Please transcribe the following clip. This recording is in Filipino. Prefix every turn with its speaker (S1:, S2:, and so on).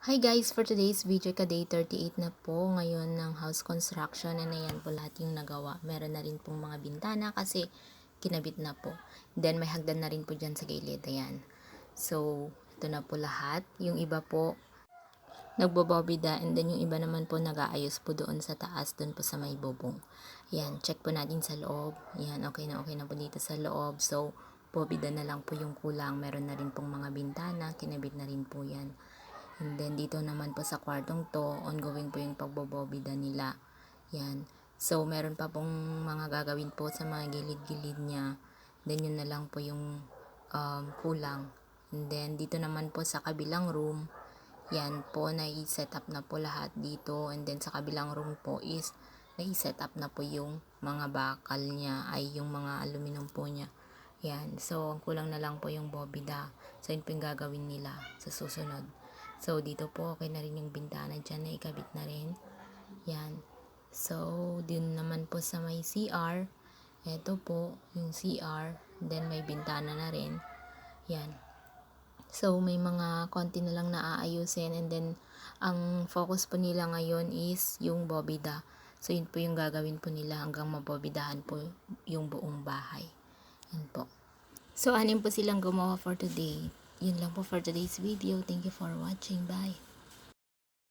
S1: Hi guys, for today's video ka day 38 na po ngayon ng house construction, and ayan po lahat yung nagawa. Meron na rin pong mga bintana kasi kinabit na po. Then may hagdan na rin po dyan sa gilid, ayan. So, ito na po lahat. Yung iba po nagbobobida, and then yung iba naman po nag-aayos po doon sa taas, doon po sa may bubong. Ayan, check po natin sa loob. Ayan, okay na po dito sa loob. So, bobida na lang po yung kulang. Meron na rin pong mga bintana, kinabit na rin po yan. And then, dito naman po sa kwartong to, ongoing po yung pagbobobida nila. Yan. So, meron pa pong mga gagawin po sa mga gilid-gilid niya. Then, yun na lang po yung kulang. And then, dito naman po sa kabilang room, yan po, nai-set up na po lahat dito. And then, sa kabilang room po is, nai-set up na po yung mga bakal niya, ay yung mga aluminum po niya. Yan. So, ang kulang na lang po yung bobida. So, yun po yung gagawin nila sa susunod. So, dito po, okay na rin yung bintana dyan na ikabit na rin. Yan. So, din naman po sa may CR. Ito po, yung CR. Then, may bintana na rin. Yan. So, may mga konti na lang na aayusin. And then, ang focus po nila ngayon is yung bobida. So, yun po yung gagawin po nila hanggang mabobidahan po yung buong bahay. Yan po. So, anim po silang gumawa for today. Yun lang po for today's video. Thank you for watching. Bye!